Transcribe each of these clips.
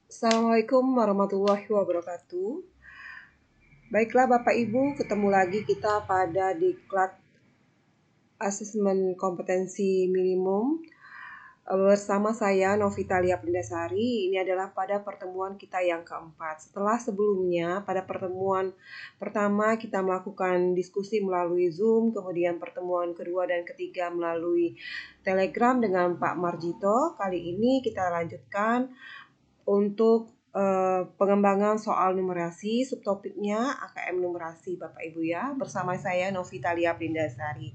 Assalamualaikum warahmatullahi wabarakatuh. Baiklah Bapak Ibu, ketemu lagi kita pada Diklat Asesmen Kompetensi Minimum bersama saya Novitalia Prindasari. Ini adalah pada pertemuan kita yang keempat. Setelah sebelumnya pada pertemuan pertama kita melakukan diskusi melalui Zoom, kemudian pertemuan kedua dan ketiga melalui Telegram dengan Pak Marjito. Kali ini kita lanjutkan untuk pengembangan soal numerasi, subtopiknya AKM numerasi Bapak Ibu ya, bersama saya Novitalia Prindasari.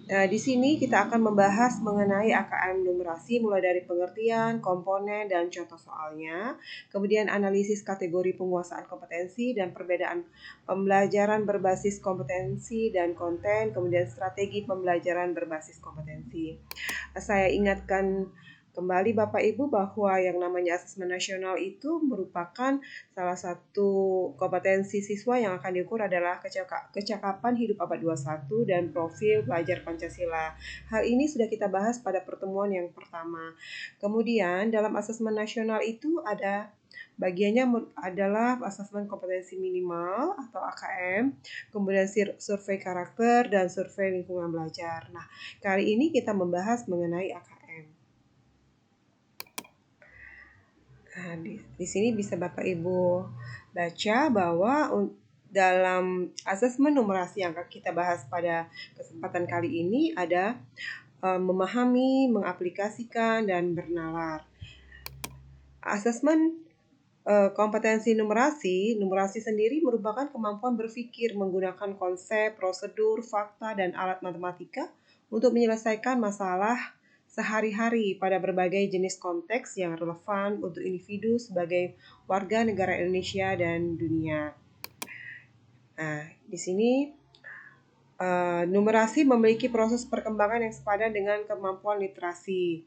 Di sini kita akan membahas mengenai AKM numerasi mulai dari pengertian, komponen, dan contoh soalnya, kemudian analisis kategori penguasaan kompetensi dan perbedaan pembelajaran berbasis kompetensi dan konten, kemudian strategi pembelajaran berbasis kompetensi. Saya ingatkan kembali Bapak Ibu bahwa yang namanya asesmen nasional itu merupakan salah satu kompetensi siswa yang akan diukur adalah kecakapan hidup abad 21 dan profil pelajar Pancasila. Hal ini sudah kita bahas pada pertemuan yang pertama. Kemudian dalam asesmen nasional itu ada bagiannya adalah asesmen kompetensi minimal atau AKM, kemudian survei karakter dan survei lingkungan belajar. Nah, kali ini kita membahas mengenai AKM. Nah, di sini bisa Bapak Ibu baca bahwa dalam asesmen numerasi yang akan kita bahas pada kesempatan kali ini ada memahami, mengaplikasikan, dan bernalar. Asesmen kompetensi numerasi sendiri merupakan kemampuan berpikir menggunakan konsep, prosedur, fakta, dan alat matematika untuk menyelesaikan masalah sehari-hari pada berbagai jenis konteks yang relevan untuk individu sebagai warga negara Indonesia dan dunia. Nah, di sini numerasi memiliki proses perkembangan yang sepadan dengan kemampuan literasi,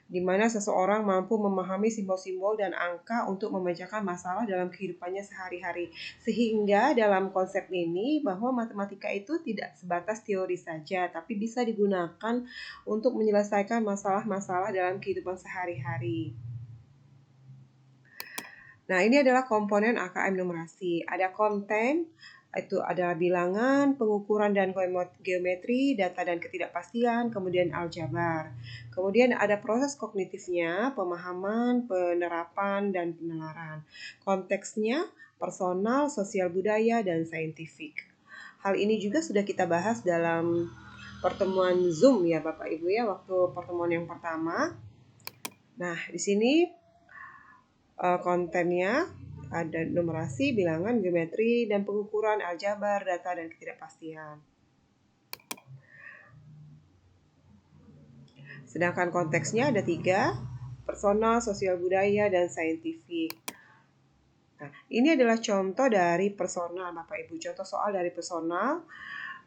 di mana seseorang mampu memahami simbol-simbol dan angka untuk memecahkan masalah dalam kehidupannya sehari-hari. Sehingga dalam konsep ini bahwa matematika itu tidak sebatas teori saja, tapi bisa digunakan untuk menyelesaikan masalah-masalah dalam kehidupan sehari-hari. Nah, ini adalah komponen AKM numerasi. Ada konten, itu adalah bilangan, pengukuran dan geometri, data dan ketidakpastian, kemudian aljabar. Kemudian ada proses kognitifnya, pemahaman, penerapan, dan penalaran. Konteksnya personal, sosial budaya, dan saintifik. Hal ini juga sudah kita bahas dalam pertemuan Zoom ya Bapak Ibu ya, waktu pertemuan yang pertama. Nah, di sini kontennya ada numerasi, bilangan, geometri, dan pengukuran, aljabar, data, dan ketidakpastian. Sedangkan konteksnya ada 3, personal, sosial budaya, dan saintifik. Nah, ini adalah contoh dari personal, Bapak Ibu. Contoh soal dari personal,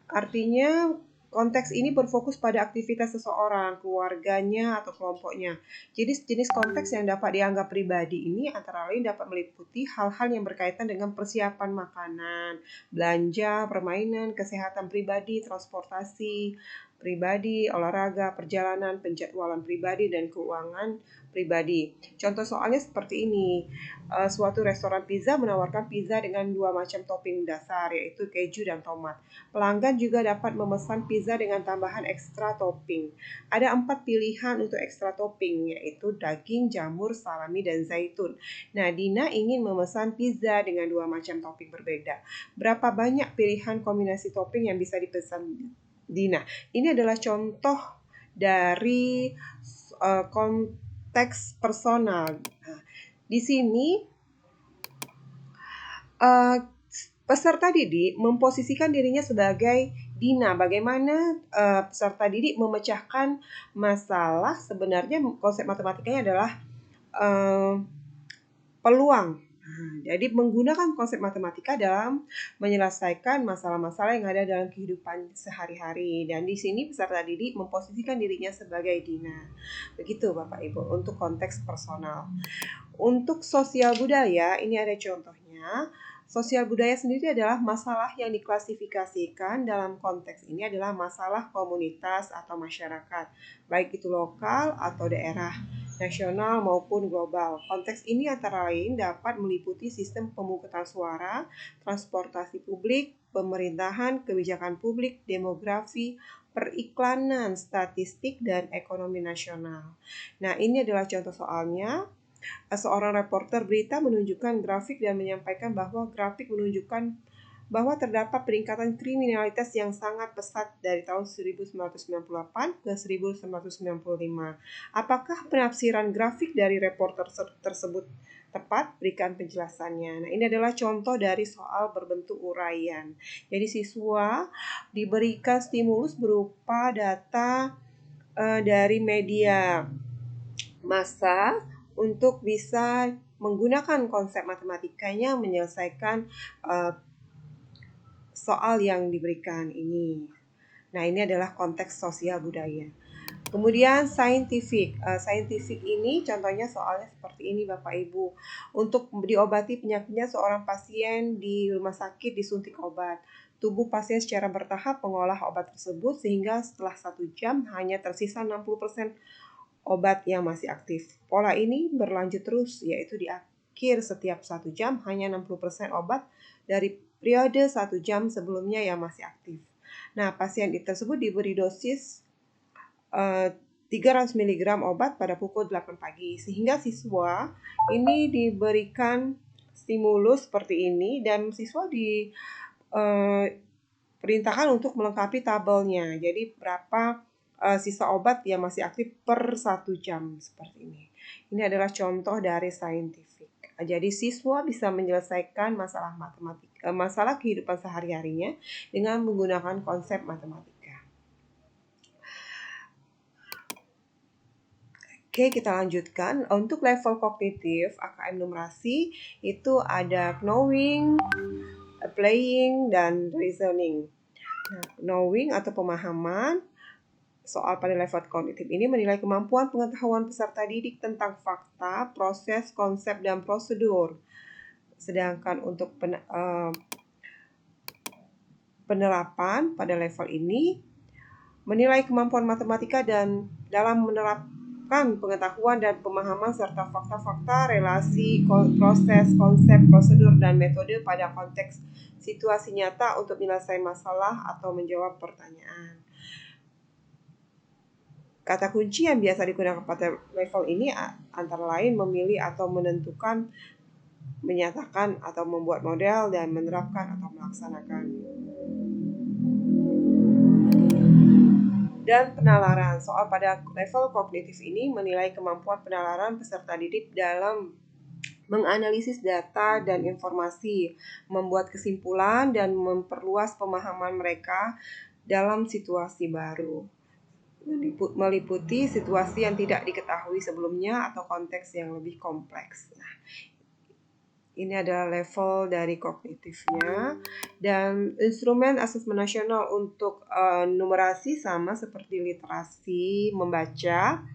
artinya konteks ini berfokus pada aktivitas seseorang, keluarganya, atau kelompoknya. Jadi jenis konteks yang dapat dianggap pribadi ini antara lain dapat meliputi hal-hal yang berkaitan dengan persiapan makanan, belanja, permainan, kesehatan pribadi, transportasi pribadi, olahraga, perjalanan, penjadwalan pribadi, dan keuangan pribadi. Contoh soalnya seperti ini. Suatu restoran pizza menawarkan pizza dengan 2 macam topping dasar, yaitu keju dan tomat. Pelanggan juga dapat memesan pizza dengan tambahan ekstra topping. Ada 4 pilihan untuk ekstra topping, yaitu daging, jamur, salami, dan zaitun. Nah, Dina ingin memesan pizza dengan 2 macam topping berbeda. Berapa banyak pilihan kombinasi topping yang bisa dipesan Dina? Ini adalah contoh dari konteks personal. Nah, di sini peserta didik memposisikan dirinya sebagai Dina. Bagaimana peserta didik memecahkan masalah? Sebenarnya konsep matematikanya adalah peluang. Jadi menggunakan konsep matematika dalam menyelesaikan masalah-masalah yang ada dalam kehidupan sehari-hari. Dan di sini peserta didik memposisikan dirinya sebagai Dina. Begitu Bapak Ibu untuk konteks personal. Untuk sosial budaya, ini ada contohnya. Sosial budaya sendiri adalah masalah yang diklasifikasikan dalam konteks ini adalah masalah komunitas atau masyarakat, baik itu lokal atau daerah, nasional maupun global. Konteks ini antara lain dapat meliputi sistem pemungutan suara, transportasi publik, pemerintahan, kebijakan publik, demografi, periklanan, statistik, dan ekonomi nasional. Nah, ini adalah contoh soalnya. Seorang reporter berita menunjukkan grafik dan menyampaikan bahwa grafik menunjukkan bahwa terdapat peningkatan kriminalitas yang sangat pesat dari tahun 1998 ke 1995. Apakah penafsiran grafik dari reporter tersebut tepat? Berikan penjelasannya. Nah, ini adalah contoh dari soal berbentuk uraian. Jadi siswa diberikan stimulus berupa data dari media massa untuk bisa menggunakan konsep matematikanya menyelesaikan soal yang diberikan ini. Nah, ini adalah konteks sosial budaya. Kemudian scientific. Scientific ini contohnya soalnya seperti ini Bapak Ibu. Untuk diobati penyakitnya seorang pasien di rumah sakit disuntik obat. Tubuh pasien secara bertahap mengolah obat tersebut sehingga setelah 1 jam hanya tersisa 60% obat yang masih aktif. Pola ini berlanjut terus, yaitu di akhir setiap 1 jam hanya 60% obat dari periode 1 jam sebelumnya yang masih aktif. Nah, pasien tersebut diberi dosis 300 mg obat pada pukul 8 pagi, sehingga siswa ini diberikan stimulus seperti ini dan siswa diperintahkan untuk melengkapi tabelnya. Jadi berapa sisa obat yang masih aktif per 1 jam seperti ini. Ini adalah contoh dari scientific. Jadi siswa bisa menyelesaikan masalah matematika, masalah kehidupan sehari-harinya dengan menggunakan konsep matematika. Oke, kita lanjutkan. Untuk level kognitif AKM numerasi itu ada knowing, applying, dan reasoning. Nah, knowing atau pemahaman soal pada level kognitif ini menilai kemampuan pengetahuan peserta didik tentang fakta, proses, konsep, dan prosedur. Sedangkan untuk penerapan pada level ini menilai kemampuan matematika dan dalam menerapkan pengetahuan dan pemahaman serta fakta-fakta, relasi, proses, konsep, prosedur, dan metode pada konteks situasi nyata untuk menyelesaikan masalah atau menjawab pertanyaan. Kata kunci yang biasa digunakan pada level ini antara lain memilih atau menentukan, menyatakan atau membuat model, dan menerapkan atau melaksanakan. Dan penalaran. Soal pada level kognitif ini menilai kemampuan penalaran peserta didik dalam menganalisis data dan informasi, membuat kesimpulan, dan memperluas pemahaman mereka dalam situasi baru. Meliputi situasi yang tidak diketahui sebelumnya atau konteks yang lebih kompleks. Nah, ini adalah level dari kognitifnya. Dan instrumen asesmen nasional untuk numerasi sama seperti literasi membaca,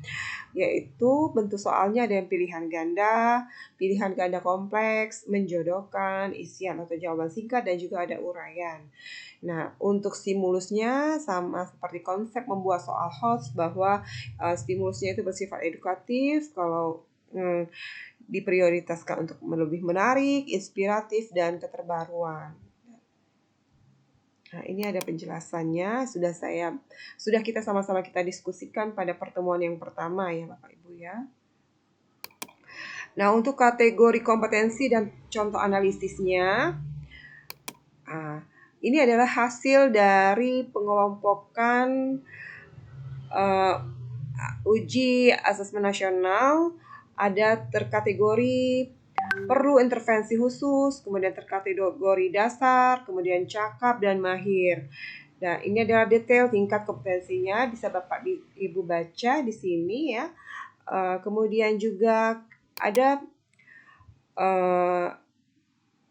yaitu bentuk soalnya ada yang pilihan ganda kompleks, menjodohkan, isian atau jawaban singkat, dan juga ada uraian. Nah, untuk stimulusnya sama seperti konsep membuat soal host bahwa stimulusnya itu bersifat edukatif, kalau diprioritaskan untuk lebih menarik, inspiratif, dan keterbaruan. Nah, ini ada penjelasannya. Sudah kita sama-sama kita diskusikan pada pertemuan yang pertama ya Bapak Ibu ya. Nah, untuk kategori kompetensi dan contoh analisisnya, ini adalah hasil dari pengelompokan uji asesmen nasional. Ada terkategori perlu intervensi khusus, kemudian terkategori dasar, kemudian cakap dan mahir. Nah, ini adalah detail tingkat kompetensinya, bisa Bapak Ibu baca di sini ya. Kemudian juga ada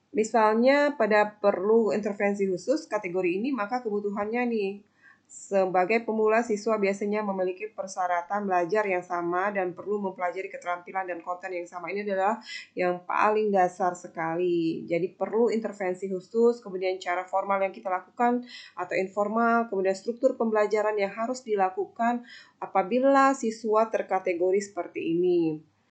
misalnya pada perlu intervensi khusus kategori ini, maka kebutuhannya nih Sebagai pemula, siswa biasanya memiliki persyaratan belajar yang sama dan perlu mempelajari keterampilan dan konten yang sama. Ini adalah yang paling dasar sekali. Jadi perlu intervensi khusus, kemudian cara formal yang kita lakukan atau informal, kemudian struktur pembelajaran yang harus dilakukan apabila siswa terkategori seperti ini.